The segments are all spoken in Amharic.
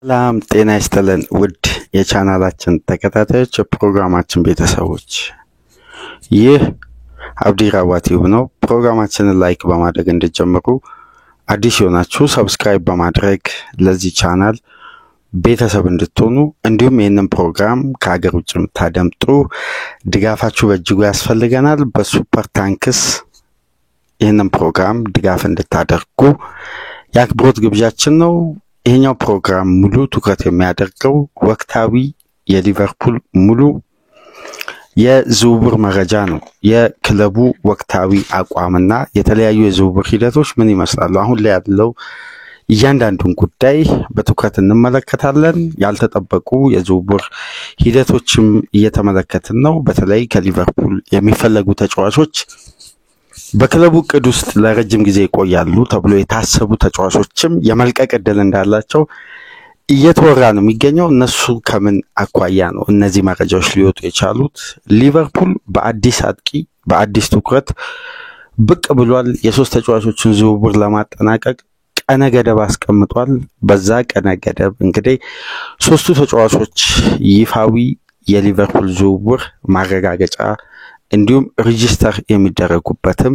ሰላም ጤና ይስጥልን ውድ የቻናላችን ተከታታዮች የፕሮግራማችን ቤተሰቦች ይህ አብዲ ራዋቲው ነው። ፕሮግራማችንን ላይክ በማድረግ እንድትጀምሩ አዲስ ሆናችሁ ሰብስክራይብ በማድረግ ለዚህ ቻናል ቤተሰብ እንድትሆኑ እንዲሁም ይህንን ፕሮግራም ከሀገር ውጭ የምታደምጡ ድጋፋችሁ በእጅጉ ያስፈልገናል። በሱፐር ታንክስ ይህንን ፕሮግራም ድጋፍ እንድታደርጉ የአክብሮት ግብዣችን ነው። ይሄኛው ፕሮግራም ሙሉ ትኩረት የሚያደርገው ወቅታዊ የሊቨርፑል ሙሉ የዝውውር መረጃ ነው። የክለቡ ወቅታዊ አቋምና የተለያዩ የዝውውር ሂደቶች ምን ይመስላሉ፣ አሁን ላይ ያለው እያንዳንዱን ጉዳይ በትኩረት እንመለከታለን። ያልተጠበቁ የዝውውር ሂደቶችም እየተመለከትን ነው። በተለይ ከሊቨርፑል የሚፈለጉ ተጫዋቾች በክለቡ ቅድ ውስጥ ለረጅም ጊዜ ይቆያሉ ተብሎ የታሰቡ ተጫዋቾችም የመልቀቅ እድል እንዳላቸው እየተወራ ነው የሚገኘው። እነሱ ከምን አኳያ ነው እነዚህ መረጃዎች ሊወጡ የቻሉት? ሊቨርፑል በአዲስ አጥቂ በአዲስ ትኩረት ብቅ ብሏል። የሶስት ተጫዋቾችን ዝውውር ለማጠናቀቅ ቀነ ገደብ አስቀምጧል። በዛ ቀነ ገደብ እንግዲህ ሶስቱ ተጫዋቾች ይፋዊ የሊቨርፑል ዝውውር ማረጋገጫ እንዲሁም ሬጂስተር የሚደረጉበትም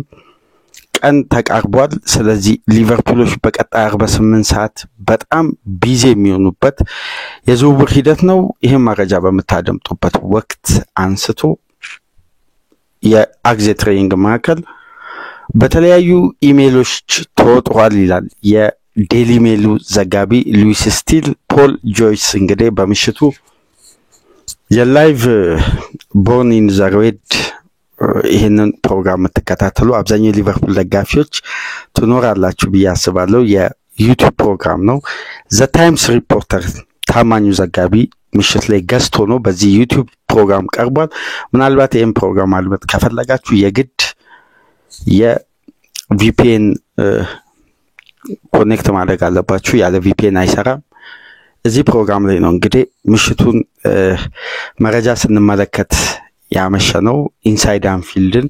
ቀን ተቃርቧል። ስለዚህ ሊቨርፑሎች በቀጣይ 48 ሰዓት በጣም ቢዚ የሚሆኑበት የዝውውር ሂደት ነው። ይህም መረጃ በመታደምጡበት ወቅት አንስቶ የአግዜ ትሬኒንግ ማዕከል በተለያዩ ኢሜሎች ተወጥሯል ይላል የዴሊ ሜሉ ዘጋቢ ሉዊስ ስቲል። ፖል ጆይስ እንግዲህ በምሽቱ የላይቭ ቦርን ኢን ዘ ሬድ ይሄንን ፕሮግራም የምትከታተሉ አብዛኛው ሊቨርፑል ደጋፊዎች ትኖራላችሁ ብዬ አስባለሁ። የዩቲዩብ ፕሮግራም ነው። ዘ ታይምስ ሪፖርተር ታማኙ ዘጋቢ ምሽት ላይ ገስት ሆኖ በዚህ ዩቲዩብ ፕሮግራም ቀርቧል። ምናልባት ይሄን ፕሮግራም አልመጥ ከፈለጋችሁ የግድ የቪፒኤን ኮኔክት ማድረግ አለባችሁ። ያለ ቪፒኤን አይሰራም። እዚህ ፕሮግራም ላይ ነው እንግዲህ ምሽቱን መረጃ ስንመለከት ያመሸነው። ኢንሳይድ አንፊልድን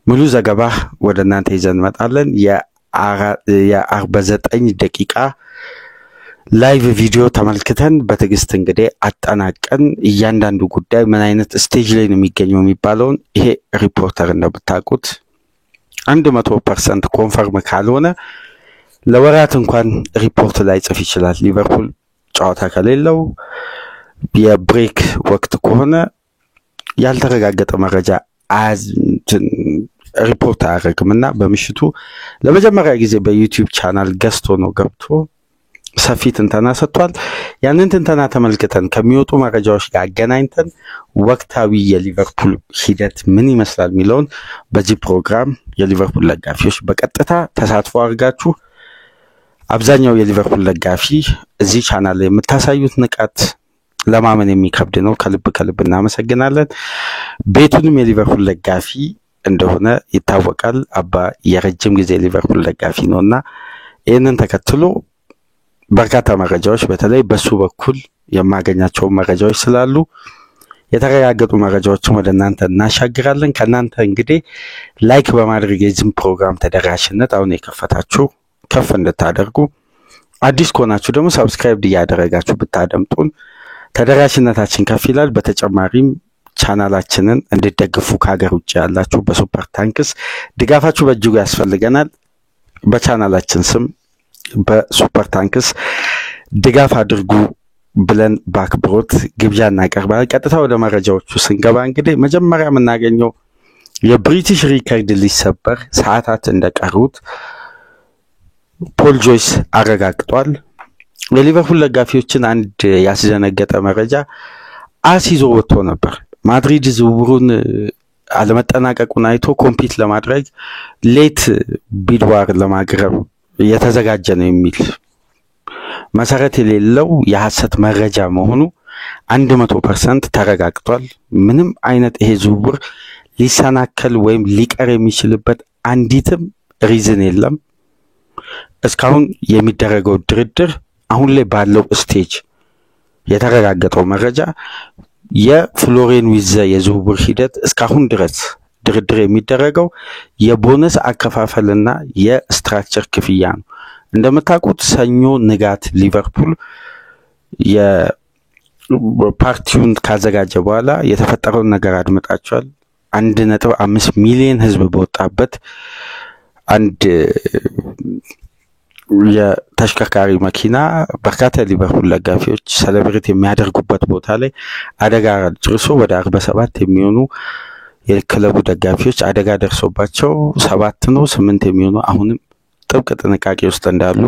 ሙሉ ዘገባ ወደ እናንተ ይዘን እንመጣለን። የ49 ደቂቃ ላይቭ ቪዲዮ ተመልክተን በትዕግስት እንግዲህ አጠናቀን እያንዳንዱ ጉዳይ ምን አይነት ስቴጅ ላይ ነው የሚገኘው የሚባለውን ይሄ ሪፖርተር እንደምታውቁት 100% ኮንፈርም ካልሆነ ለወራት እንኳን ሪፖርት ላይ ጽፍ ይችላል። ሊቨርፑል ጨዋታ ከሌለው የብሬክ ወቅት ከሆነ ያልተረጋገጠ መረጃ ሪፖርት አያደርግምና በምሽቱ ለመጀመሪያ ጊዜ በዩቲዩብ ቻናል ገስት ሆኖ ገብቶ ሰፊ ትንተና ሰጥቷል። ያንን ትንተና ተመልክተን ከሚወጡ መረጃዎች ጋር አገናኝተን ወቅታዊ የሊቨርፑል ሂደት ምን ይመስላል የሚለውን በዚህ ፕሮግራም የሊቨርፑል ደጋፊዎች በቀጥታ ተሳትፎ አድርጋችሁ አብዛኛው የሊቨርፑል ደጋፊ እዚህ ቻናል ላይ የምታሳዩት ንቃት ለማመን የሚከብድ ነው። ከልብ እናመሰግናለን። ቤቱንም የሊቨርፑል ደጋፊ እንደሆነ ይታወቃል። አባ የረጅም ጊዜ ሊቨርፑል ደጋፊ ነውና ይህንን ተከትሎ በርካታ መረጃዎች በተለይ በሱ በኩል የማገኛቸው መረጃዎች ስላሉ የተረጋገጡ መረጃዎችን ወደ እናንተ እናሻግራለን። ከናንተ እንግዲህ ላይክ በማድረግ የዚህን ፕሮግራም ተደራሽነት አሁን የከፈታችሁ ከፍ እንድታደርጉ፣ አዲስ ከሆናችሁ ደግሞ ሰብስክራይብ እያደረጋችሁ ብታደምጡን ተደራሽነታችን ከፍ ይላል። በተጨማሪም ቻናላችንን እንድትደግፉ ከሀገር ውጭ ያላችሁ በሱፐር ታንክስ ድጋፋችሁ በእጅጉ ያስፈልገናል። በቻናላችን ስም በሱፐር ታንክስ ድጋፍ አድርጉ ብለን በአክብሮት ግብዣ እናቀርባለን። ቀጥታ ወደ መረጃዎቹ ስንገባ እንግዲህ መጀመሪያ የምናገኘው የብሪቲሽ ሪከርድ ሊሰበር ሰዓታት እንደቀሩት ፖል ጆይስ አረጋግጧል። የሊቨርፑል ደጋፊዎችን አንድ ያስደነገጠ መረጃ አሲዞ ወጥቶ ነበር። ማድሪድ ዝውውሩን አለመጠናቀቁን አይቶ ኮምፒት ለማድረግ ሌት ቢድዋር ለማቅረብ የተዘጋጀ ነው የሚል መሰረት የሌለው የሐሰት መረጃ መሆኑ 100% ተረጋግጧል። ምንም አይነት ይሄ ዝውውር ሊሰናከል ወይም ሊቀር የሚችልበት አንዲትም ሪዝን የለም። እስካሁን የሚደረገው ድርድር አሁን ላይ ባለው ስቴጅ የተረጋገጠው መረጃ የፍሎሬን ዊዘ የዝውውር ሂደት እስካሁን ድረስ ድርድር የሚደረገው የቦነስ አከፋፈልና የስትራክቸር ክፍያ ነው። እንደምታውቁት ሰኞ ንጋት ሊቨርፑል የፓርቲውን ካዘጋጀ በኋላ የተፈጠረውን ነገር አድምጣቸዋል። 1.5 ሚሊዮን ህዝብ በወጣበት አንድ የተሽከርካሪ መኪና በርካታ ሊቨርፑል ደጋፊዎች ሴሌብሬት የሚያደርጉበት ቦታ ላይ አደጋ ደርሶ ወደ 47 የሚሆኑ የክለቡ ደጋፊዎች አደጋ ደርሶባቸው 7 ነው 8 የሚሆኑ አሁንም ጥብቅ ጥንቃቄ ውስጥ እንዳሉ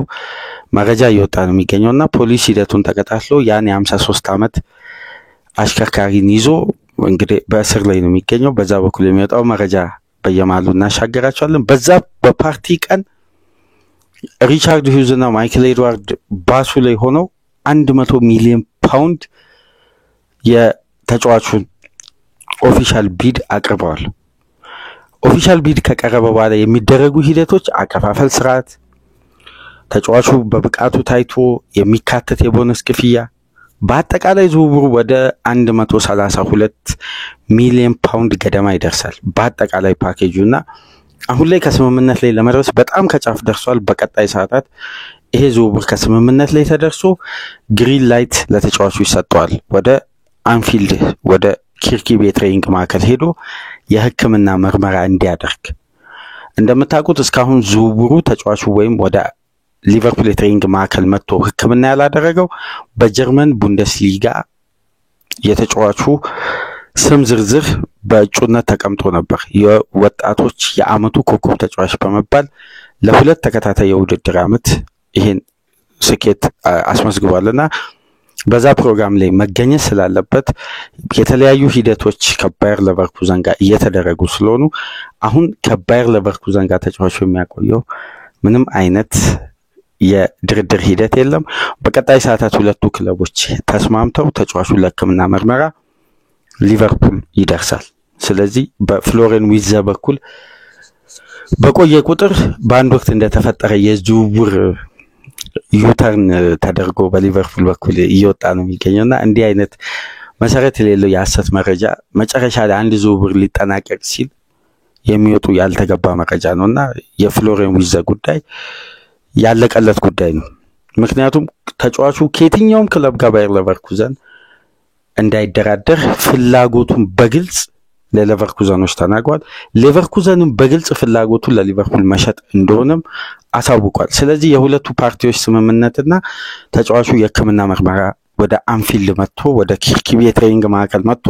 መረጃ እየወጣ ነው የሚገኘውና ፖሊስ ሂደቱን ተከታትሎ ያን የ53 ዓመት አሽከርካሪን ይዞ እንግዲህ በእስር ላይ ነው የሚገኘው። በዛ በኩል የሚወጣው መረጃ በየማሉ እናሻገራቸዋለን። በዛ በፓርቲ ቀን ሪቻርድ ሂውዝ እና ማይክል ኤድዋርድ ባሱ ላይ ሆነው 100 ሚሊዮን ፓውንድ የተጫዋቹን ኦፊሻል ቢድ አቅርበዋል። ኦፊሻል ቢድ ከቀረበ በኋላ የሚደረጉ ሂደቶች አከፋፈል ስርዓት፣ ተጫዋቹ በብቃቱ ታይቶ የሚካተት የቦነስ ክፍያ፣ በአጠቃላይ ዝውውሩ ወደ 132 ሚሊዮን ፓውንድ ገደማ ይደርሳል በአጠቃላይ ፓኬጁና አሁን ላይ ከስምምነት ላይ ለመድረስ በጣም ከጫፍ ደርሷል። በቀጣይ ሰዓታት ይሄ ዝውውር ከስምምነት ላይ ተደርሶ ግሪን ላይት ለተጫዋቹ ይሰጠዋል። ወደ አንፊልድ ወደ ኪርኪቤ ትሬኒንግ ማዕከል ሄዶ የሕክምና ምርመራ እንዲያደርግ። እንደምታውቁት እስካሁን ዝውውሩ ተጫዋቹ ወይም ወደ ሊቨርፑል የትሬኒንግ ማዕከል መጥቶ ሕክምና ያላደረገው በጀርመን ቡንደስሊጋ የተጫዋቹ ስም ዝርዝር በእጩነት ተቀምጦ ነበር። የወጣቶች የአመቱ ኮከብ ተጫዋች በመባል ለሁለት ተከታታይ የውድድር አመት ይሄን ስኬት አስመዝግቧልና በዛ ፕሮግራም ላይ መገኘት ስላለበት የተለያዩ ሂደቶች ከባየር ሌቨርኩዘን ጋር እየተደረጉ ስለሆኑ አሁን ከባየር ሌቨርኩዘን ጋር ተጫዋቹ የሚያቆየው ምንም አይነት የድርድር ሂደት የለም። በቀጣይ ሰዓታት ሁለቱ ክለቦች ተስማምተው ተጫዋቹ ለሕክምና ምርመራ ሊቨርፑል ይደርሳል። ስለዚህ በፍሎሬን ዊትዘ በኩል በቆየ ቁጥር በአንድ ወቅት እንደተፈጠረ የዝውውር ዩተርን ተደርጎ በሊቨርፑል በኩል እየወጣ ነው የሚገኘውና እንዲህ አይነት መሰረት የሌለው የሐሰት መረጃ መጨረሻ ላይ አንድ ዝውውር ሊጠናቀቅ ሲል የሚወጡ ያልተገባ መረጃ ነውና የፍሎሬን ዊትዘ ጉዳይ ያለቀለት ጉዳይ ነው። ምክንያቱም ተጫዋቹ ከየትኛውም ክለብ ጋር ባየር ሌቨርኩዘን እንዳይደራደር ፍላጎቱን በግልጽ ለሌቨርኩዘኖች ተናግሯል። ሌቨርኩዘንም በግልጽ ፍላጎቱን ለሊቨርፑል መሸጥ እንደሆነም አሳውቋል። ስለዚህ የሁለቱ ፓርቲዎች ስምምነትና ተጫዋቹ የሕክምና ምርመራ ወደ አንፊልድ መጥቶ ወደ ኪርኪቤ ትሬኒንግ ማዕከል መጥቶ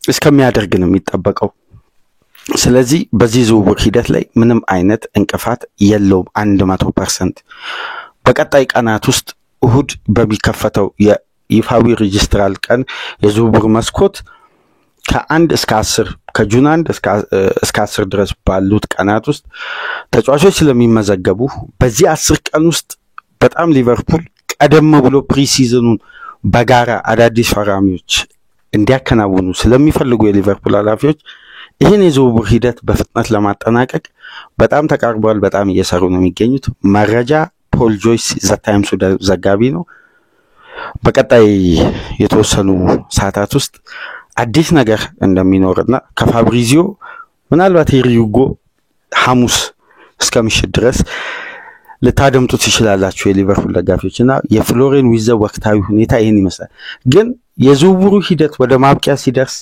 እስከሚያደርግ ነው የሚጠበቀው። ስለዚህ በዚህ ዝውውር ሂደት ላይ ምንም አይነት እንቅፋት የለውም 100%። በቀጣይ ቀናት ውስጥ እሁድ በሚከፈተው የይፋዊ ሬጅስትራል ቀን የዝውውር መስኮት ከ1 እስከ 10 ከጁን 1 እስከ 10 ድረስ ባሉት ቀናት ውስጥ ተጫዋቾች ስለሚመዘገቡ በዚህ 10 ቀን ውስጥ በጣም ሊቨርፑል ቀደም ብሎ ፕሪሲዝኑን በጋራ አዳዲስ ፈራሚዎች እንዲያከናውኑ ስለሚፈልጉ የሊቨርፑል ኃላፊዎች ይህን የዝውውር ሂደት በፍጥነት ለማጠናቀቅ በጣም ተቃርበዋል። በጣም እየሰሩ ነው የሚገኙት። መረጃ ፖል ጆይስ ዘ ታይምስ ዘጋቢ ነው። በቀጣይ የተወሰኑ ሰዓታት ውስጥ አዲስ ነገር እንደሚኖርና ከፋብሪዚዮ ምናልባት የሪዩጎ ሐሙስ እስከ ምሽት ድረስ ልታደምጡት ይችላላችሁ የሊቨርፑል ደጋፊዎችና የፍሎሬን ዊትዘ ወቅታዊ ሁኔታ ይሄን ይመስላል። ግን የዝውውሩ ሂደት ወደ ማብቂያ ሲደርስ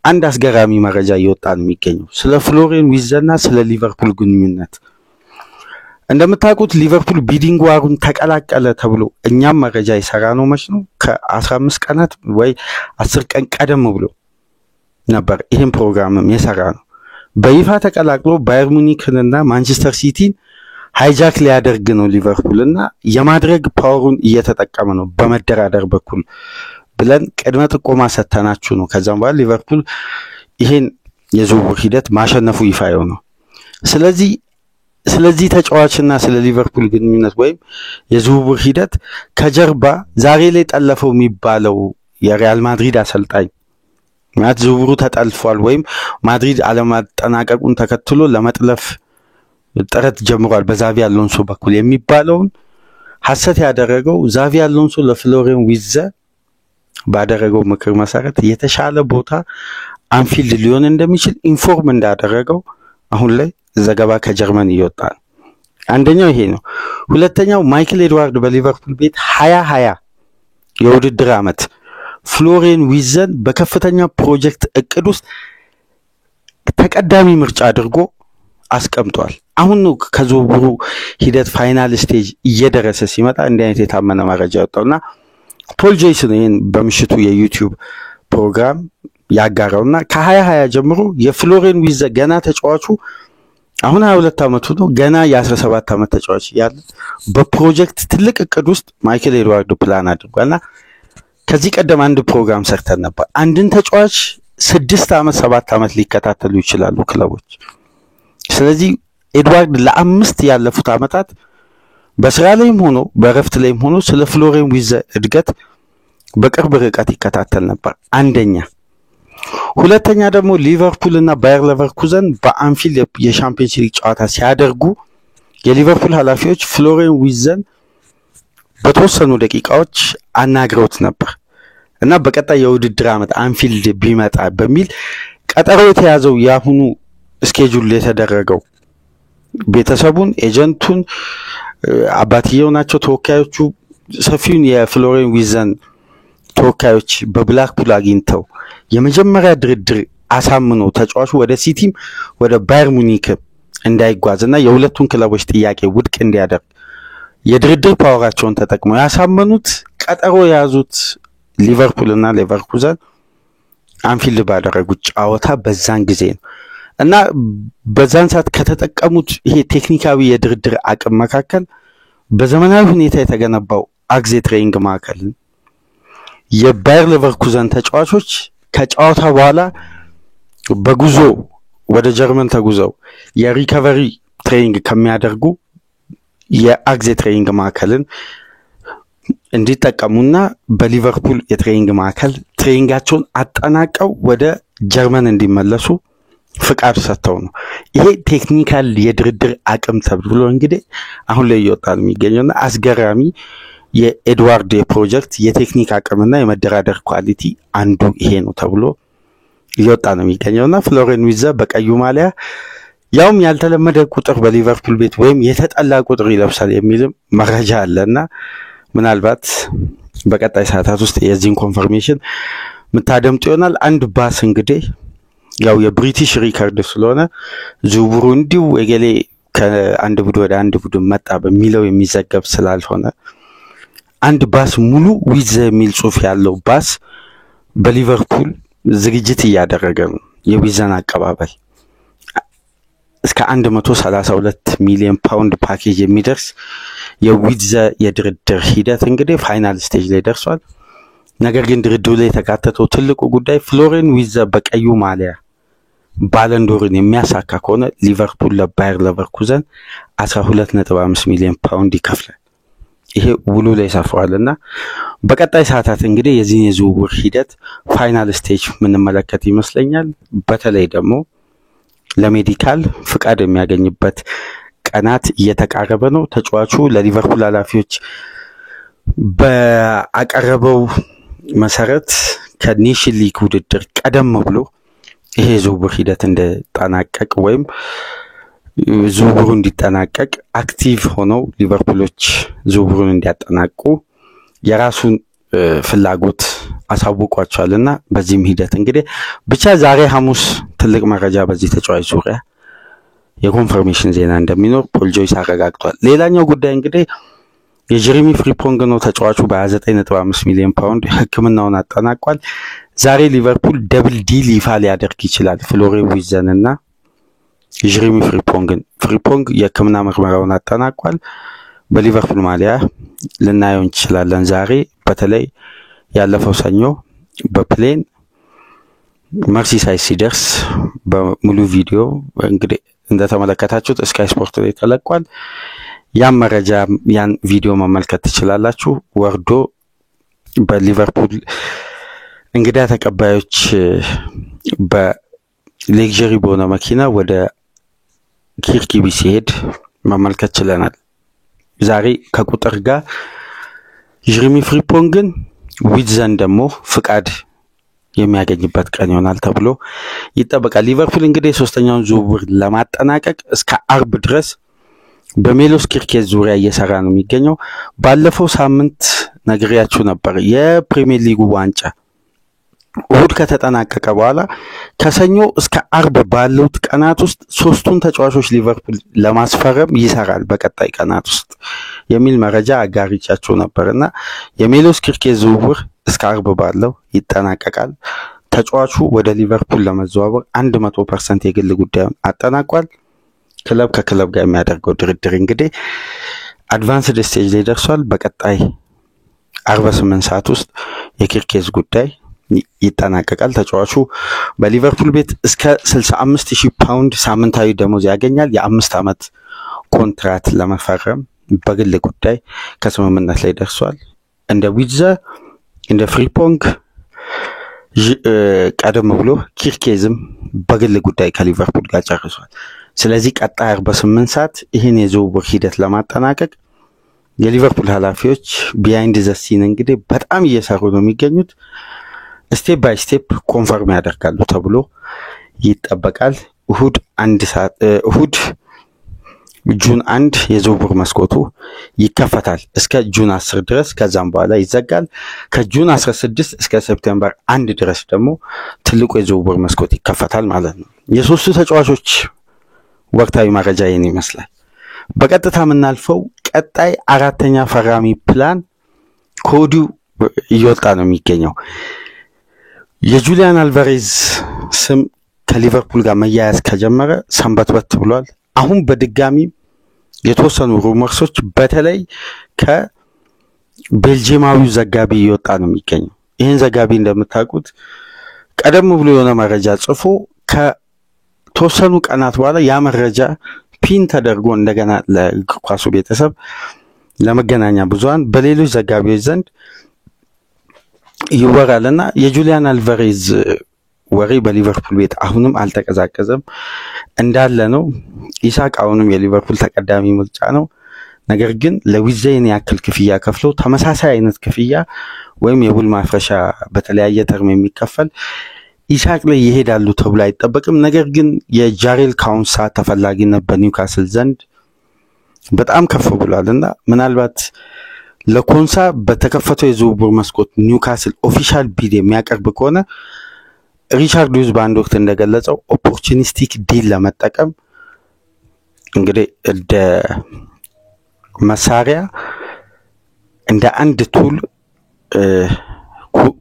አንድ አስገራሚ መረጃ እየወጣ ነው የሚገኘው ስለ ፍሎሬን ዊትዘና ስለ ሊቨርፑል ግንኙነት። እንደምታውቁት ሊቨርፑል ቢዲንግ ዋሩን ተቀላቀለ ተብሎ እኛም መረጃ ይሰራ ነው መች ነው ከ15 ቀናት ወይ 10 ቀን ቀደም ብሎ ነበር ይሄን ፕሮግራምም የሰራ ነው። በይፋ ተቀላቅሎ ባየር ሙኒክንና ማንቸስተር ሲቲን ሃይጃክ ሊያደርግ ነው ሊቨርፑልና የማድረግ ፓወሩን እየተጠቀመ ነው በመደራደር በኩል ብለን ቅድመ ጥቆማ ሰተናችሁ ነው። ከዛም በኋላ ሊቨርፑል ይሄን የዝውውር ሂደት ማሸነፉ ይፋ ነው። ስለዚህ ተጫዋችና ስለ ሊቨርፑል ግንኙነት ወይም የዝውውር ሂደት ከጀርባ ዛሬ ላይ ጠለፈው የሚባለው የሪያል ማድሪድ አሰልጣኝ ማለት ዝውውሩ ተጠልፏል ወይም ማድሪድ አለማጠናቀቁን ተከትሎ ለመጥለፍ ጥረት ጀምሯል በዛቪ አሎንሶ በኩል የሚባለውን ሐሰት ያደረገው ዛቪ አሎንሶ ለፍሎሬን ዊትዘ ባደረገው ምክር መሰረት የተሻለ ቦታ አንፊልድ ሊሆን እንደሚችል ኢንፎርም እንዳደረገው አሁን ላይ ዘገባ ከጀርመን ይወጣል። አንደኛው ይሄ ነው። ሁለተኛው ማይክል ኤድዋርድ በሊቨርፑል ቤት 2020 የውድድር ዓመት ፍሎሪያን ዊዘን በከፍተኛ ፕሮጀክት እቅድ ውስጥ ተቀዳሚ ምርጫ አድርጎ አስቀምጧል። አሁን ነው ከዝውውሩ ሂደት ፋይናል ስቴጅ እየደረሰ ሲመጣ እንዲህ አይነት የታመነ መረጃ ወጣውና ፖል ጆይስ ነው ይሄን በምሽቱ የዩቲዩብ ፕሮግራም ያጋራውና ከ2020 ጀምሮ የፍሎሪያን ዊዘን ገና ተጫዋቹ አሁን 22 ዓመቱ ነው፣ ገና የ17 ዓመት ተጫዋች ያለ በፕሮጀክት ትልቅ እቅድ ውስጥ ማይክል ኤድዋርድ ፕላን አድርጓልና ከዚህ ቀደም አንድ ፕሮግራም ሰርተን ነበር። አንድን ተጫዋች 6 ዓመት 7 ዓመት ሊከታተሉ ይችላሉ ክለቦች። ስለዚህ ኤድዋርድ ለአምስት ያለፉት ዓመታት በስራ ላይም ሆኖ በረፍት ላይም ሆኖ ስለ ፍሎሪያን ዊዘን እድገት በቅርብ ርቀት ይከታተል ነበር። አንደኛ። ሁለተኛ ደግሞ ሊቨርፑል እና ባየር ሌቨርኩዘን በአንፊልድ የሻምፒዮንስ ሊግ ጨዋታ ሲያደርጉ የሊቨርፑል ኃላፊዎች ፍሎሪያን ዊዘን በተወሰኑ ደቂቃዎች አናግረውት ነበር እና በቀጣይ የውድድር ዓመት አንፊልድ ቢመጣ በሚል ቀጠሮ የተያዘው ያሁኑ ስኬጁል የተደረገው ቤተሰቡን፣ ኤጀንቱን፣ አባትየው ናቸው ተወካዮቹ ሰፊውን የፍሎሪያን ዊዘን ተወካዮች በብላክፑል አግኝተው የመጀመሪያ ድርድር አሳምኖ ተጫዋቹ ወደ ሲቲም ወደ ባየር ሙኒክ እንዳይጓዝና የሁለቱን ክለቦች ጥያቄ ውድቅ እንዲያደርግ የድርድር ፓወራቸውን ተጠቅመው ያሳመኑት ቀጠሮ የያዙት ሊቨርፑል እና ሌቨርኩዘን አንፊልድ ባደረጉት ጨዋታ በዛን ጊዜ ነው እና በዛን ሰዓት ከተጠቀሙት ይሄ ቴክኒካዊ የድርድር አቅም መካከል በዘመናዊ ሁኔታ የተገነባው አግዜ ትሬኒንግ ማዕከል የባየር ሌቨርኩዘን ተጫዋቾች ከጨዋታ በኋላ በጉዞ ወደ ጀርመን ተጉዘው የሪከቨሪ ትሬኒንግ ከሚያደርጉ የአግዜ ትሬኒንግ ማዕከልን እንዲጠቀሙና በሊቨርፑል የትሬኒንግ ማዕከል ትሬኒንጋቸውን አጠናቀው ወደ ጀርመን እንዲመለሱ ፍቃድ ሰጥተው ነው። ይሄ ቴክኒካል የድርድር አቅም ተብሎ እንግዲህ አሁን ላይ ይወጣል የሚገኘውና አስገራሚ የኤድዋርድ የፕሮጀክት የቴክኒክ አቅምና የመደራደር ኳሊቲ አንዱ ይሄ ነው ተብሎ ይወጣ ነው የሚገኘውና ፍሎሪያን ዊዘን በቀዩ ማሊያ ያውም ያልተለመደ ቁጥር በሊቨርፑል ቤት ወይም የተጠላ ቁጥር ይለብሳል የሚል መረጃ አለና ምናልባት በቀጣይ ሰዓታት ውስጥ የዚህን ኮንፈርሜሽን ምታደምጡ ይሆናል። አንድ ባስ እንግዲህ ያው የብሪቲሽ ሪከርድ ስለሆነ ዝውውሩ እንዲሁ እገሌ ከአንድ ቡድን ወደ አንድ ቡድን መጣ በሚለው የሚዘገብ ስላልሆነ አንድ ባስ ሙሉ ዊዘን የሚል ጽሑፍ ያለው ባስ በሊቨርፑል ዝግጅት እያደረገ ነው። የዊዘን አቀባበል እስከ 132 ሚሊዮን ፓውንድ ፓኬጅ የሚደርስ የዊዘን የድርድር ሂደት እንግዲህ ፋይናል ስቴጅ ላይ ደርሷል። ነገር ግን ድርድሩ ላይ የተካተተው ትልቁ ጉዳይ ፍሎሪያን ዊዘን በቀዩ ማሊያ ባለንዶርን የሚያሳካ ከሆነ ሊቨርፑል ለባየር ሌቨርኩዘን 12.5 ሚሊዮን ፓውንድ ይከፍላል። ይሄ ውሉ ላይ ሰፍሯልና በቀጣይ ሰዓታት እንግዲህ የዚህ የዝውውር ሂደት ፋይናል ስቴጅ ምንመለከት ይመስለኛል። በተለይ ደግሞ ለሜዲካል ፍቃድ የሚያገኝበት ቀናት እየተቃረበ ነው። ተጫዋቹ ለሊቨርፑል ኃላፊዎች በአቀረበው መሰረት ከኔሽን ሊግ ውድድር ቀደም ብሎ ይሄ ዝውውር ሂደት እንደተጠናቀቅ ወይም ዝውውሩ እንዲጠናቀቅ አክቲቭ ሆነው ሊቨርፑሎች ዝውውሩን እንዲያጠናቁ የራሱን ፍላጎት አሳውቋቸዋልና በዚህም ሂደት እንግዲህ ብቻ ዛሬ ሐሙስ ትልቅ መረጃ በዚህ ተጫዋች ዙሪያ የኮንፈርሜሽን ዜና እንደሚኖር ፖል ጆይስ አረጋግጧል። ሌላኛው ጉዳይ እንግዲህ የጀሬሚ ፍሪፖንግ ነው። ተጫዋቹ በ29.5 ሚሊዮን ፓውንድ ሕክምናውን አጠናቋል። ዛሬ ሊቨርፑል ደብል ዲል ይፋ ሊያደርግ ይችላል ፍሎሪያን ዊዘን እና ጀሬሚ ፍሪፖንግ የሕክምና ምርመራውን አጠናቋል። በሊቨርፑል ማሊያ ልናየው እንችላለን። ዛሬ በተለይ ያለፈው ሰኞ በፕሌን መርሲሳይድ ሲደርስ በሙሉ ቪዲዮ እንግዲህ እንደተመለከታችሁት ስካይ ስፖርት ላይ ተለቋል። ያን መረጃ ያን ቪዲዮ መመልከት ትችላላችሁ። ወርዶ በሊቨርፑል እንግዳ ተቀባዮች በሌክዠሪ በሆነ መኪና ወደ ኪርኪቢ ሲሄድ መመልከት ችለናል። ዛሬ ከቁጥር ጋር ጀሬሚ ፍሪፖንግን ዊዘን ደግሞ ፍቃድ የሚያገኝበት ቀን ይሆናል ተብሎ ይጠበቃል። ሊቨርፑል እንግዲህ ሶስተኛውን ዝውውር ለማጠናቀቅ እስከ አርብ ድረስ በሜሎስ ኪርኬዝ ዙሪያ እየሰራ ነው የሚገኘው። ባለፈው ሳምንት ነግሬያችሁ ነበር። የፕሪሚየር ሊጉ ዋንጫ እሁድ ከተጠናቀቀ በኋላ ከሰኞ እስከ አርብ ባሉት ቀናት ውስጥ 3ቱን ተጫዋቾች ሊቨርፑል ለማስፈረም ይሰራል በቀጣይ ቀናት ውስጥ የሚል መረጃ አጋሪቻችሁ ነበርና የሜሎስ ኪርኬዝ ዝውውር እስከ አርብ ባለው ይጠናቀቃል። ተጫዋቹ ወደ ሊቨርፑል ለመዘዋወር 100% የግል ጉዳዩን አጠናቋል። ክለብ ከክለብ ጋር የሚያደርገው ድርድር እንግዲህ አድቫንስድ ስቴጅ ላይ ደርሷል። በቀጣይ 48 ሰዓት ውስጥ የኪርኬዝ ጉዳይ ይጠናቀቃል። ተጫዋቹ በሊቨርፑል ቤት እስከ 65000 ፓውንድ ሳምንታዊ ደሞዝ ያገኛል። የ5 ዓመት ኮንትራት ለመፈረም በግል ጉዳይ ከስምምነት ላይ ደርሷል። እንደ ዊትዘ እንደ ፍሪፖንግ ቀደም ብሎ ኪርኬዝም በግል ጉዳይ ከሊቨርፑል ጋር ጨርሷል። ስለዚህ ቀጣይ 48 ሰዓት ይህን የዝውውር ሂደት ለማጠናቀቅ የሊቨርፑል ኃላፊዎች ቢሃይንድ ዘ ሲን እንግዲህ በጣም እየሰሩ ነው የሚገኙት። ስቴፕ ባይ ስቴፕ ኮንፈርም ያደርጋሉ ተብሎ ይጠበቃል። እሁድ ጁን 1 የዝውውር መስኮቱ ይከፈታል እስከ ጁን 10 ድረስ። ከዛም በኋላ ይዘጋል። ከጁን 16 እስከ ሴፕቴምበር 1 ድረስ ደግሞ ትልቁ የዝውውር መስኮት ይከፈታል ማለት ነው። የሶስቱ ተጫዋቾች ወቅታዊ መረጃ ይህን ይመስላል። በቀጥታ የምናልፈው ቀጣይ 4ኛ ፈራሚ ፕላን ከወዲሁ እየወጣ ነው የሚገኘው። የጁሊያን አልቫሬዝ ስም ከሊቨርፑል ጋር መያያዝ ከጀመረ ሰንበትበት ብሏል። አሁን በድጋሚ የተወሰኑ ሩመርሶች በተለይ ከቤልጂየማዊው ዘጋቢ እየወጣ ነው የሚገኘው። ይህን ዘጋቢ እንደምታውቁት ቀደም ብሎ የሆነ መረጃ ጽፎ ከተወሰኑ ቀናት በኋላ ያ መረጃ ፒን ተደርጎ እንደገና ለእግር ኳሱ ቤተሰብ ለመገናኛ ብዙሃን በሌሎች ዘጋቢዎች ዘንድ ይወራልና የጁሊያን አልቫሬዝ ወሬ በሊቨርፑል ቤት አሁንም አልተቀዛቀዘም እንዳለ ነው። ኢሳቅ አሁንም የሊቨርፑል ተቀዳሚ ምርጫ ነው። ነገር ግን ለዊዜን ያክል ክፍያ ከፍሎ ተመሳሳይ አይነት ክፍያ ወይም የውል ማፍረሻ በተለያየ ተርም የሚከፈል ኢሳቅ ላይ ይሄዳሉ ተብሎ አይጠበቅም። ነገር ግን የጃሬል ካውንሳ ተፈላጊነት በኒውካስል ዘንድ በጣም ከፍ ብሏልና ምናልባት ለኮንሳ በተከፈተው የዝውውር መስኮት ኒውካስል ኦፊሻል ቢድ የሚያቀርብ ከሆነ ሪቻርድ ዩዝ በአንድ ወቅት እንደገለጸው ኦፖርቹኒስቲክ ዲል ለመጠቀም እንግዲህ እንደ መሳሪያ እንደ አንድ ቱል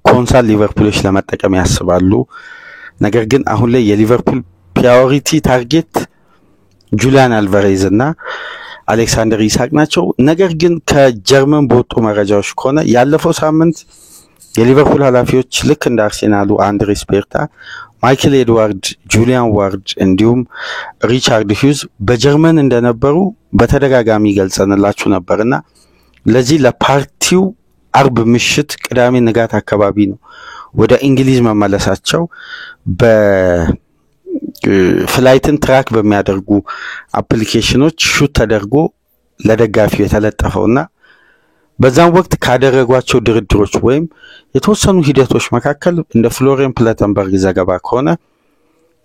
ኮንሳ ሊቨርፑሎች ለመጠቀም ያስባሉ። ነገር ግን አሁን ላይ የሊቨርፑል ፕራዮሪቲ ታርጌት ጁሊያን አልቫሬዝ እና አሌክሳንደር ኢሳቅ ናቸው። ነገር ግን ከጀርመን በወጡ መረጃዎች ከሆነ ያለፈው ሳምንት የሊቨርፑል ኃላፊዎች ልክ እንደ አርሴናሉ አንድሬስ ቤርታ፣ ማይክል ኤድዋርድ፣ ጁሊያን ዋርድ እንዲሁም ሪቻርድ ሂውዝ በጀርመን እንደነበሩ በተደጋጋሚ ገልጸንላችሁ ነበርና ለዚህ ለፓርቲው አርብ ምሽት ቅዳሜ ንጋት አካባቢ ነው ወደ እንግሊዝ መመለሳቸው በፍላይትን ትራክ በሚያደርጉ አፕሊኬሽኖች ሹት ተደርጎ ለደጋፊው የተለጠፈውና በዛም ወቅት ካደረጓቸው ድርድሮች ወይም የተወሰኑ ሂደቶች መካከል እንደ ፍሎሪያን ፕላተንበርግ ዘገባ ከሆነ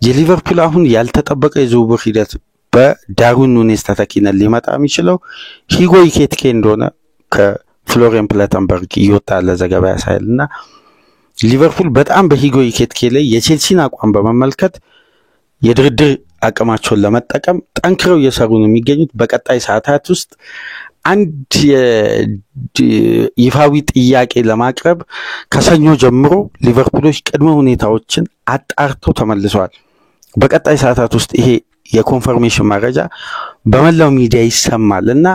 የሊቨርፑል አሁን ያልተጠበቀ የዝውውር ሂደት በዳርዊን ኑኔዝ ተተኪነት ሊመጣ የሚችለው ሂጎ ኢኬቲኬ እንደሆነ ከፍሎሪያን ፕላተንበርግ እየወጣ ያለ ዘገባ ያሳያልና ሊቨርፑል በጣም በሂጎ ኢኬቲኬ ላይ የቼልሲን አቋም በመመልከት የድርድር አቅማቸውን ለመጠቀም ጠንክረው እየሰሩ ነው የሚገኙት። በቀጣይ ሰዓታት ውስጥ አንድ ይፋዊ ጥያቄ ለማቅረብ ከሰኞ ጀምሮ ሊቨርፑሎች ቅድመ ሁኔታዎችን አጣርተው ተመልሰዋል። በቀጣይ ሰዓታት ውስጥ ይሄ የኮንፈርሜሽን መረጃ በመላው ሚዲያ ይሰማልና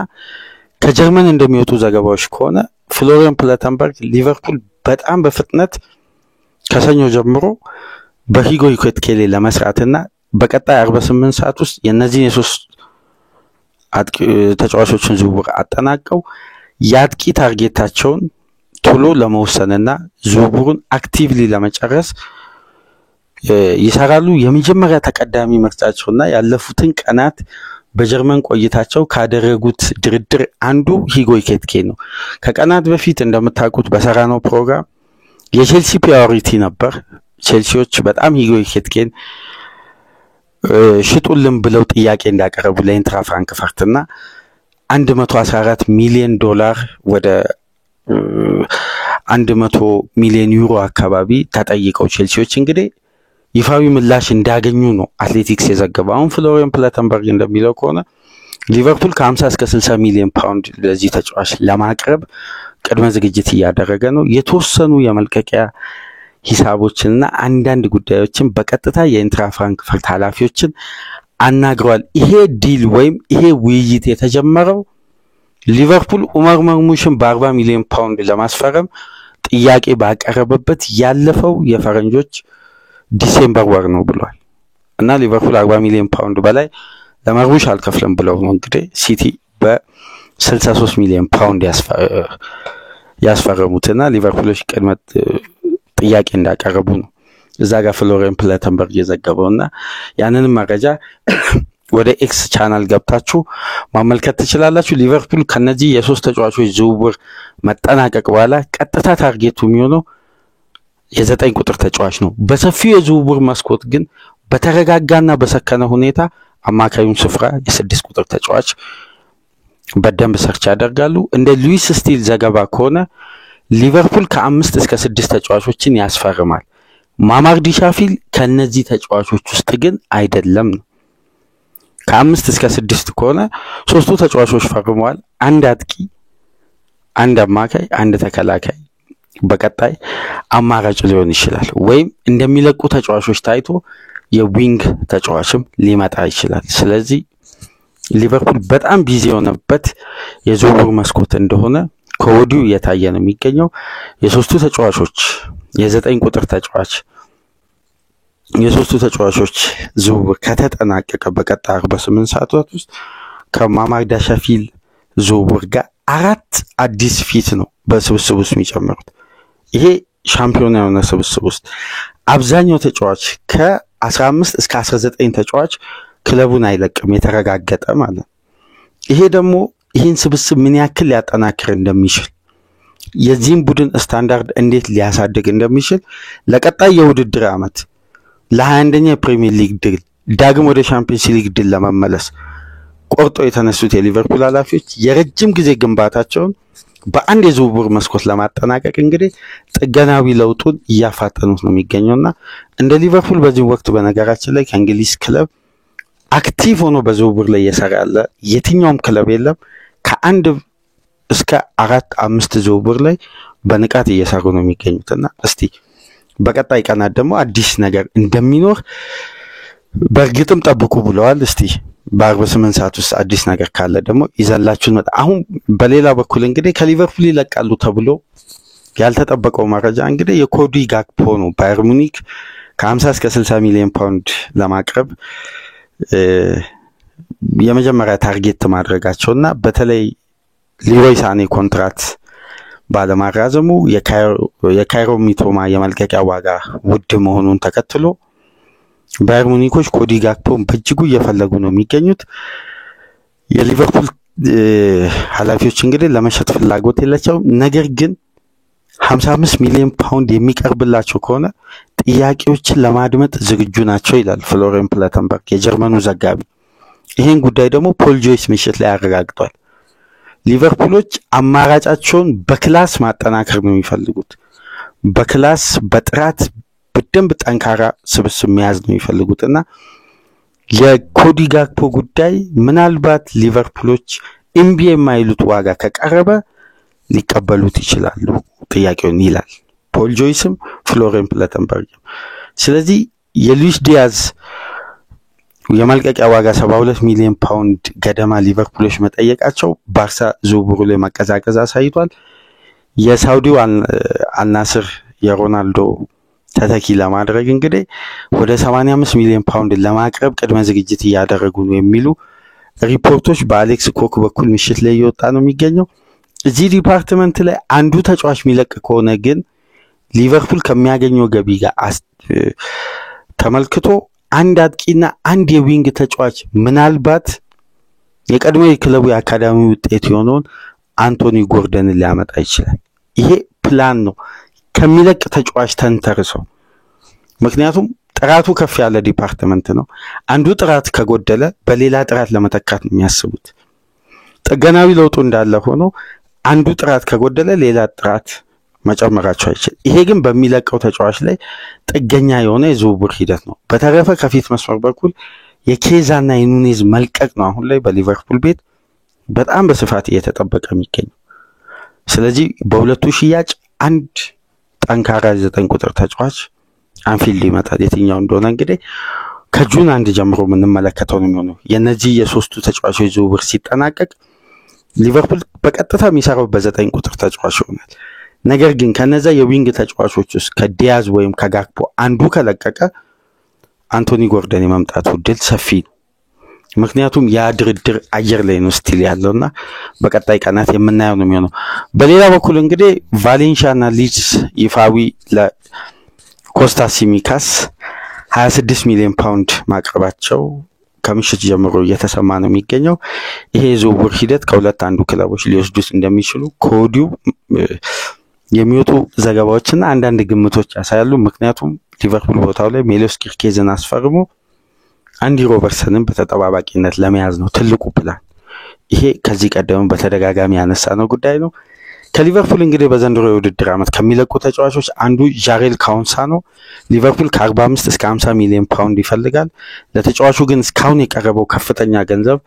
ከጀርመን እንደሚወጡ ዘገባዎች ከሆነ ፍሎሪያን ፕላተንበርግ ሊቨርፑል በጣም በፍጥነት ከሰኞ ጀምሮ በሂጎ ኢኬቲኬ ላይ ለመስራትና በቀጣይ 48 ሰዓት ውስጥ የነዚህ የሶስት ተጫዋቾችን ዝውውር አጠናቀው ያጥቂ ታርጌታቸውን ቶሎ ለመወሰንና ዝውውሩን አክቲቭሊ ለመጨረስ ይሰራሉ። የመጀመሪያ ተቀዳሚ ምርጫቸውና ያለፉትን ቀናት በጀርመን ቆይታቸው ካደረጉት ድርድር አንዱ ሂጎ ኢኬቲኬ ነው። ከቀናት በፊት እንደምታውቁት በሰራነው ፕሮግራም የቼልሲ ፕራዮሪቲ ነበር። ቼልሲዎች በጣም ሂጎ ኢኬቲኬን ሽጡልን ብለው ጥያቄ እንዳቀረቡ ለኢንትራ ፍራንክፈርትና $114 ሚሊዮን ወደ 100 ሚሊዮን ዩሮ አካባቢ ተጠይቀው ቼልሲዎች እንግዲህ ይፋዊ ምላሽ እንዳገኙ ነው አትሌቲክስ የዘገበው። አሁን ፍሎሪያን ፕላተንበርግ እንደሚለው ከሆነ ሊቨርፑል ከ50 እስከ 60 ሚሊዮን ፓውንድ ለዚህ ተጫዋች ለማቅረብ ቅድመ ዝግጅት እያደረገ ነው። የተወሰኑ የመልቀቂያ ሂሳቦችንና አንዳንድ ጉዳዮችን በቀጥታ የኢንትራ ፍራንክፈርት ኃላፊዎችን አናግሯል። ይሄ ዲል ወይም ይሄ ውይይት የተጀመረው ሊቨርፑል ኡመር መርሙሽን በ40 ሚሊዮን ፓውንድ ለማስፈረም ጥያቄ ባቀረበበት ያለፈው የፈረንጆች ዲሴምበር ወር ነው ብሏል። እና ሊቨርፑል 40 ሚሊዮን ፓውንድ በላይ ለመርሙሽ አልከፍልም ብለው ነው እንግዲህ ሲቲ በ63 ሚሊዮን ፓውንድ ያስፈረሙትና ሊቨርፑሎች ቅድመ ጥያቄ እንዳቀረቡ ነው እዛ ጋር ፍሎሪያን ፕላተንበርግ የዘገበውና ያንንም መረጃ ወደ ኤክስ ቻናል ገብታችሁ ማመልከት ትችላላችሁ። ሊቨርፑል ከነዚህ የሶስት ተጫዋቾች ዝውውር መጠናቀቅ በኋላ ቀጥታ ታርጌቱ የሚሆነው የ9 ቁጥር ተጫዋች ነው። በሰፊው የዝውውር መስኮት ግን በተረጋጋና በሰከነ ሁኔታ አማካዩን ስፍራ የ6 ቁጥር ተጫዋች በደንብ ሰርች ያደርጋሉ። እንደ ሉዊስ ስቲል ዘገባ ከሆነ ሊቨርፑል ከ5 እስከ 6 ተጫዋቾችን ያስፈርማል። ማማር ዲሻፊል ከነዚህ ተጫዋቾች ውስጥ ግን አይደለም ነው። ከ5 እስከ 6 ከሆነ ሶስቱ ተጫዋቾች ፈርመዋል። አንድ አጥቂ፣ አንድ አማካይ፣ አንድ ተከላካይ በቀጣይ አማራጭ ሊሆን ይችላል። ወይም እንደሚለቁ ተጫዋቾች ታይቶ የዊንግ ተጫዋችም ሊመጣ ይችላል። ስለዚህ ሊቨርፑል በጣም ቢዚ የሆነበት የዝውውር መስኮት እንደሆነ ከወዲሁ እየታየ ነው የሚገኘው። የሶስቱ ተጫዋቾች የ9 ቁጥር ተጫዋች የሶስቱ ተጫዋቾች ዝውውር ከተጠናቀቀ በቀጣይ 48 ሰዓታት ውስጥ ከማማር ዲሻፊል ዝውውር ጋር 4 አዲስ ፊት ነው በስብስብ ውስጥ የሚጨምሩት። ይሄ ሻምፒዮን የሆነ ስብስብ ውስጥ አብዛኛው ተጫዋች ከ15 እስከ 19 ተጫዋች ክለቡን አይለቅም የተረጋገጠ ማለት። ይሄ ደግሞ ይህን ስብስብ ምን ያክል ሊያጠናክር እንደሚችል የዚህን ቡድን ስታንዳርድ እንዴት ሊያሳድግ እንደሚችል ለቀጣይ የውድድር ዓመት ለ21ኛ የፕሪሚየር ሊግ ድል ዳግም ወደ ቻምፒየንስ ሊግ ድል ለመመለስ ቆርጦ የተነሱት የሊቨርፑል ኃላፊዎች የረጅም ጊዜ ግንባታቸውን በአንድ የዝውውር መስኮት ለማጠናቀቅ እንግዲህ ጥገናዊ ለውጡን እያፋጠኑት ነው የሚገኘውና እንደ ሊቨርፑል በዚህ ወቅት በነገራችን ላይ ከእንግሊዝ ክለብ አክቲቭ ሆኖ በዝውውር ላይ እየሰራ ያለ የትኛውም ክለብ የለም። ከአንድ እስከ 4-5 ዝውውር ላይ በንቃት እየሰሩ ነው የሚገኙትና እስቲ በቀጣይ ቀናት ደግሞ አዲስ ነገር እንደሚኖር በእርግጥም ጠብቁ ብለዋል። እስቲ በ48 ሰዓት ውስጥ አዲስ ነገር ካለ ደግሞ ይዘላችሁ ነው። አሁን በሌላ በኩል እንግዲህ ከሊቨርፑል ይለቃሉ ተብሎ ያልተጠበቀው መረጃ እንግዲህ የኮዲ ጋክፖ ነው። ባየር ሙኒክ ከ50 እስከ 60 ሚሊዮን ፓውንድ ለማቅረብ የመጀመሪያ ታርጌት ማድረጋቸውና በተለይ ሊሮይ ሳኔ ኮንትራክት ባለማራዘሙ የካይሮ ሚቶማ የመልቀቂያ ዋጋ ውድ መሆኑን ተከትሎ ባየር ሙኒኮች ኮዲ ጋክፖን በእጅጉ እየፈለጉ ነው የሚገኙት። የሊቨርፑል ኃላፊዎች እንግዲህ ለመሸጥ ፍላጎት የላቸውም። ነገር ግን 55 ሚሊዮን ፓውንድ የሚቀርብላቸው ከሆነ ጥያቄዎችን ለማድመጥ ዝግጁ ናቸው ይላል ፍሎሪያን ፕላተንበርግ የጀርመኑ ዘጋቢ። ይሄን ጉዳይ ደግሞ ፖል ጆይስ ምሽት ላይ አረጋግጧል። ሊቨርፑሎች አማራጫቸውን በክላስ ማጠናከር ነው የሚፈልጉት። በክላስ በጥራት በደንብ ጠንካራ ስብስብ መያዝ ነው የሚፈልጉትና የኮዲ ጋክፖ ጉዳይ ምናልባት ሊቨርፑሎች እምቢ የማይሉት ዋጋ ከቀረበ ሊቀበሉት ይችላሉ ጥያቄውን ይላል ፖል ጆይስም ፍሎሪያን ፕላተንበርግ። ስለዚህ የሉዊስ ዲያዝ የመልቀቂያ ዋጋ 72 ሚሊዮን ፓውንድ ገደማ ሊቨርፑሎች መጠየቃቸው ባርሳ ዝውውሩ ላይ መቀዛቀዝ አሳይቷል። የሳውዲው አልናስር የሮናልዶ ተተኪ ለማድረግ እንግዲህ ወደ 85 ሚሊዮን ፓውንድ ለማቅረብ ቅድመ ዝግጅት እያደረጉ ነው የሚሉ ሪፖርቶች በአሌክስ ኮክ በኩል ምሽት ላይ እየወጣ ነው የሚገኘው። እዚህ ዲፓርትመንት ላይ አንዱ ተጫዋች የሚለቅ ከሆነ ግን ሊቨርፑል ከሚያገኘው ገቢ ጋር ተመልክቶ አንድ አጥቂና አንድ የዊንግ ተጫዋች ምናልባት የቀድሞ የክለቡ የአካዳሚ ውጤት የሆነውን አንቶኒ ጎርደንን ሊያመጣ ይችላል። ይሄ ፕላን ነው ከሚለቅ ተጫዋች ተንተርሰው። ምክንያቱም ጥራቱ ከፍ ያለ ዲፓርትመንት ነው። አንዱ ጥራት ከጎደለ በሌላ ጥራት ለመተካት ነው የሚያስቡት። ጥገናዊ ለውጡ እንዳለ ሆኖ አንዱ ጥራት ከጎደለ ሌላ ጥራት መጨመራቸው አይችል። ይሄ ግን በሚለቀው ተጫዋች ላይ ጥገኛ የሆነ የዝውውር ሂደት ነው። በተረፈ ከፊት መስመር በኩል የኬዛና የኑኔዝ መልቀቅ ነው አሁን ላይ በሊቨርፑል ቤት በጣም በስፋት እየተጠበቀ የሚገኘው። ስለዚህ በሁለቱ ሽያጭ አንድ ጠንካራ 9 ቁጥር ተጫዋች አንፊልድ ይመጣል። የትኛው እንደሆነ እንግዲህ ከጁን 1 ጀምሮ የምንመለከተው ነው የሚሆነው። የነዚህ የሶስቱ ተጫዋቾች ዝውውር ሲጠናቀቅ ሊቨርፑል በቀጥታ የሚሰራው በ9 ቁጥር ተጫዋች ይሆናል። ነገር ግን ከነዛ የዊንግ ተጫዋቾች ውስጥ ከዲያዝ ወይም ከጋክፖ አንዱ ከለቀቀ አንቶኒ ጎርደን የመምጣቱ እድል ሰፊ ነው። ምክንያቱም ያ ድርድር አየር ላይ ነው ስቲል ያለውና በቀጣይ ቀናት የምናየው ነው የሚሆነው። በሌላ በኩል እንግዲህ ቫሌንሺያና ሊድስ ይፋዊ ለኮስታስ ሲሚካስ 26 ሚሊዮን ፓውንድ ማቅረባቸው ከምሽት ጀምሮ እየተሰማ ነው የሚገኘው። ይሄ የዝውውር ሂደት ከሁለት አንዱ ክለቦች ሊወስዱት እንደሚችሉ ከወዲሁ የሚወጡ ዘገባዎችና አንዳንድ ግምቶች ያሳያሉ። ምክንያቱም ሊቨርፑል ቦታው ላይ ሜሎስ ኪርኬዝን አስፈርሞ አንዲ ሮበርትሰንን በተጠባባቂነት ለመያዝ ነው ትልቁ ፕላን። ይሄ ከዚህ ቀደም በተደጋጋሚ ያነሳ ነው ጉዳይ ነው። ከሊቨርፑል እንግዲህ በዘንድሮ የውድድር ዓመት ከሚለቁ ተጫዋቾች አንዱ ጃሬል ካውንሳ ነው። ሊቨርፑል ከ45 እስከ 50 ሚሊዮን ፓውንድ ይፈልጋል። ለተጫዋቹ ግን እስካሁን የቀረበው ከፍተኛ ገንዘብ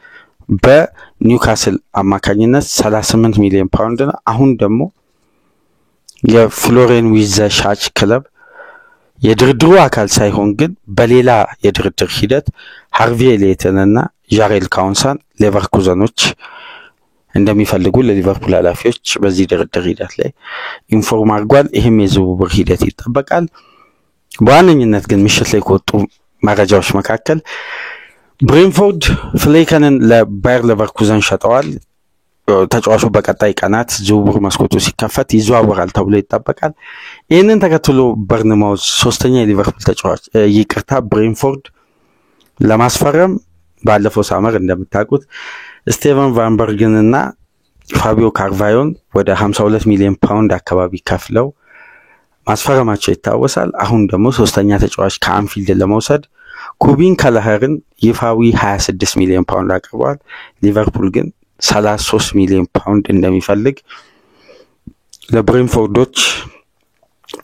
በኒውካስል አማካኝነት 38 ሚሊዮን ፓውንድ ነው። አሁን ደግሞ የፍሎሬን ዊዘሻች ክለብ የድርድሩ አካል ሳይሆን ግን በሌላ የድርድር ሂደት ሃርቪ ኤሊየትንና ጃሬል ካውንሳን ሌቨርኩዘኖች እንደሚፈልጉ ለሊቨርፑል ኃላፊዎች በዚህ ድርድር ሂደት ላይ ኢንፎርም አድርጓል። ይህም የዝውውር ሂደት ይጠበቃል። በዋነኝነት ግን ምሽት ላይ ከወጡ መረጃዎች መካከል ብሬንፎርድ ፍሌከንን ለባየር ሌቨርኩዘን ሸጠዋል። ተጫዋቹ በቀጣይ ቀናት ዝውውር መስኮቱ ሲከፈት ይዘዋወራል ተብሎ ይጠበቃል። ይህንን ተከትሎ በርንማውዝ ሶስተኛ የሊቨርፑል ተጫዋች ብሬንፎርድ ለማስፈረም ባለፈው ሳመር እንደምታውቁት ስቴቨን ቫንበርግንና ፋቢዮ ካርቫዮን ወደ 52 ሚሊዮን ፓውንድ አካባቢ ከፍለው ማስፈረማቸው ይታወሳል። አሁን ደግሞ ሶስተኛ ተጫዋች ከአንፊልድ ለመውሰድ ኩቢን ከለኸርን ይፋዊ 26 ሚሊዮን ፓውንድ አቅርበዋል። ሊቨርፑል ግን 33 ሚሊዮን ፓውንድ እንደሚፈልግ ለብሬንፎርዶች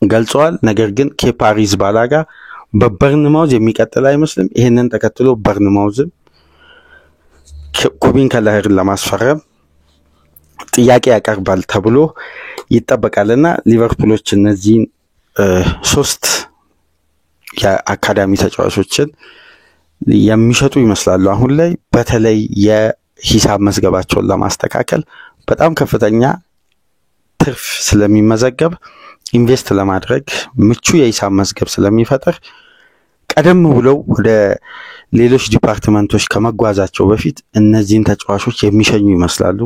ገልጸዋል። ነገር ግን ኬፓ አሪዛባላጋ በበርንማውዝ የሚቀጥል አይመስልም። ይሄንን ተከትሎ በርንማውዝም ኩቢን ከለኸርን ለማስፈረም ጥያቄ ያቀርባል ተብሎ ይጠበቃልና ሊቨርፑሎች እነዚህን 3 የአካዳሚ ተጫዋቾችን የሚሸጡ ይመስላሉ። አሁን ላይ በተለይ የሂሳብ መዝገባቸውን ለማስተካከል በጣም ከፍተኛ ትርፍ ስለሚመዘገብ ኢንቨስት ለማድረግ ምቹ የሂሳብ መዝገብ ስለሚፈጠር ቀደም ብለው ወደ ሌሎች ዲፓርትመንቶች ከመጓዛቸው በፊት እነዚህን ተጫዋቾች የሚሸኙ ይመስላሉ።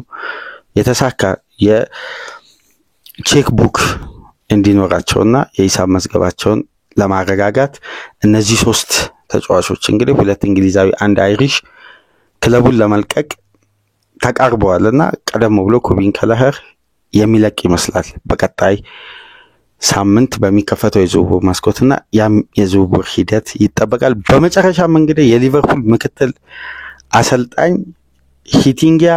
የተሳካ የቼክ ቡክ እንዲኖራቸውና የሂሳብ መዝገባቸውን ለማረጋጋት እነዚህ 3 ተጫዋቾች እንግዲህ 2 እንግሊዛዊ 1 አይሪሽ ክለቡን ለመልቀቅ ተቃርበዋልና ቀደም ብሎ ኩቢን ከለኸር የሚለቅ ይመስላል በቀጣይ ሳምንት በሚከፈተው የዝውውር መስኮትና ያም የዝውውር ሂደት ይጠበቃል። በመጨረሻም እንግዲህ የሊቨርፑል ምክትል አሰልጣኝ ሂቲንጊያ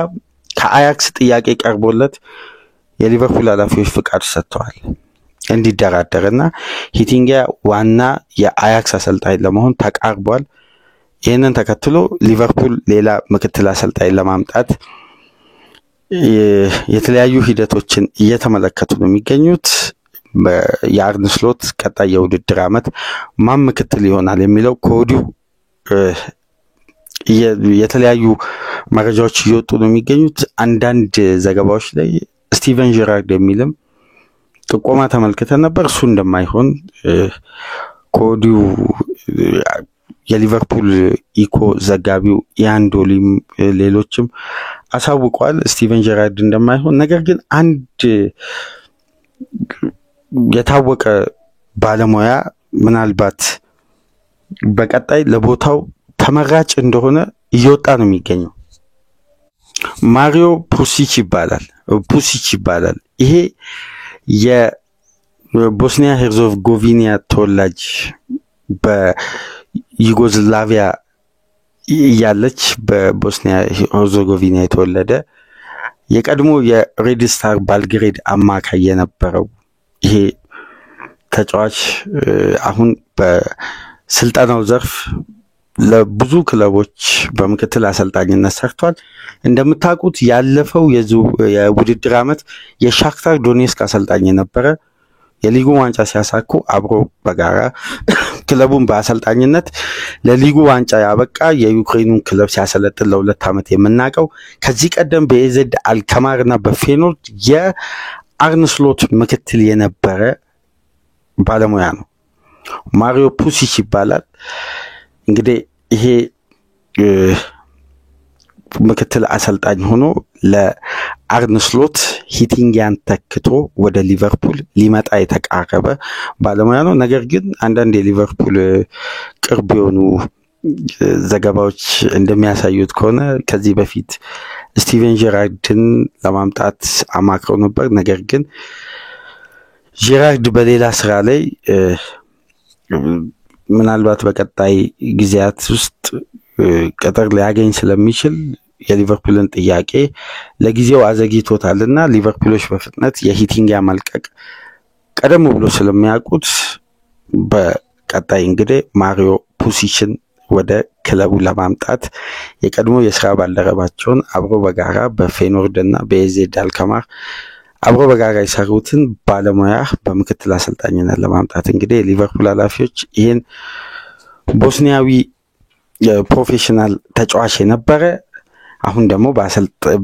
ከአያክስ ጥያቄ ቀርቦለት የሊቨርፑል ኃላፊዎች ፍቃድ ሰጥተዋል እንዲደራደርና ሂቲንጊያ ዋና የአያክስ አሰልጣኝ ለመሆን ተቃርቧል። ይህንን ተከትሎ ሊቨርፑል ሌላ ምክትል አሰልጣኝ ለማምጣት የተለያዩ ሂደቶችን እየተመለከቱ ነው የሚገኙት። የአርነ ስሎት ቀጣይ የውድድር ዓመት ማን ምክትል ይሆናል የሚለው ከወዲሁ የተለያዩ መረጃዎች እየወጡ ነው የሚገኙት። አንዳንድ ዘገባዎች ላይ ስቲቨን ጀራርድ የሚልም ጥቆማ ተመልክተን ነበር። እሱ እንደማይሆን ከወዲሁ የሊቨርፑል ኢኮ ዘጋቢው ያንዶሊም ሌሎችም አሳውቀዋል ስቲቨን ጀራርድ እንደማይሆን። ነገር ግን አንድ የታወቀ ባለሙያ ምናልባት በቀጣይ ለቦታው ተመራጭ እንደሆነ እየወጣ ነው የሚገኘው። ማሪዮ ፑሲች ይባላል። ይሄ የቦስኒያ ሄርዞጎቪና ተወላጅ በዩጎዝላቪያ ያለች በቦስኒያ ሄርዞጎቪና የተወለደ የቀድሞ የሬድ ስታር ባልግሬድ አማካይ የነበረው ይሄ ተጫዋች አሁን በስልጠናው ዘርፍ ለብዙ ክለቦች በምክትል አሰልጣኝነት ሰርቷል። እንደምታውቁት ያለፈው የውድድር ዓመት የሻክታር ዶኔስክ አሰልጣኝ ነበረ። የሊጉ ዋንጫ ሲያሳኩ አብሮ በጋራ ክለቡን በአሰልጣኝነት ለሊጉ ዋንጫ ያበቃ የዩክሬኑን ክለብ ሲያሰለጥን ለ2 ዓመት የምናውቀው ከዚህ ቀደም በኤዜድ አልከማርና በፌኖርድ የአርነ ስሎት ምክትል የነበረ ባለሙያ ነው። ማሪዮ ፑሲች ይባላል። እንግዲህ ይሄ ምክትል አሰልጣኝ ሆኖ ለአርነ ስሎት ሂቲንጊያን ተክቶ ወደ ሊቨርፑል ሊመጣ የተቃረበ ባለሙያ ነው። ነገር ግን አንዳንድ የሊቨርፑል ቅርብ የሆኑ ዘገባዎች እንደሚያሳዩት ከሆነ ከዚህ በፊት ስቲቨን ጄራርድን ለማምጣት አማክረው ነበር። ነገር ግን ጄራርድ በሌላ ስራ ላይ ምናልባት በቀጣይ ጊዜያት ውስጥ ቅጥር ሊያገኝ ስለሚችል የሊቨርፑልን ጥያቄ ለጊዜው አዘግይቶታልና ሊቨርፑሎች በፍጥነት የሂቲንጊያ መልቀቅ ቀደም ብሎ ስለሚያውቁት በቀጣይ እንግዲህ ማሪዮ ፑሲችን ወደ ክለቡ ለማምጣት የቀድሞ የስራ ባልደረባቸውን አብሮ በጋራ በፌኖርድና በኤዜድ አልከማር አብሮ በጋራ የሰሩትን ባለሙያ በምክትል አሰልጣኝነት ለማምጣት እንግዲህ የሊቨርፑል ኃላፊዎች ይሄን ቦስኒያዊ ፕሮፌሽናል ተጫዋች የነበረ አሁን ደግሞ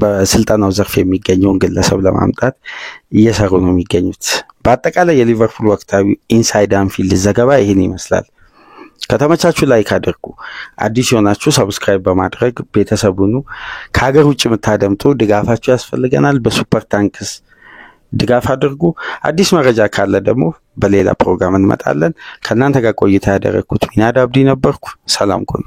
በስልጠናው ዘርፍ የሚገኘውን ግለሰብ ለማምጣት እየሰሩ ነው የሚገኙት። በአጠቃላይ የሊቨርፑል ወቅታዊ ኢንሳይድ አንፊልድ ዘገባ ይሄን ይመስላል። ከተመቻችሁ ላይክ አድርጉ። አዲስ ሆናችሁ ሰብስክራይብ በማድረግ ቤተሰቡኑ ከሀገር ውጭ የምታደምጡ ድጋፋችሁ ያስፈልገናል። በሱፐር ታንክስ ድጋፍ አድርጉ። አዲስ መረጃ ካለ ደግሞ በሌላ ፕሮግራም እንመጣለን። ከእናንተ ጋር ቆይታ ያደረኩት ሚናድ አብዲ ነበርኩ። ሰላም ቆዩ።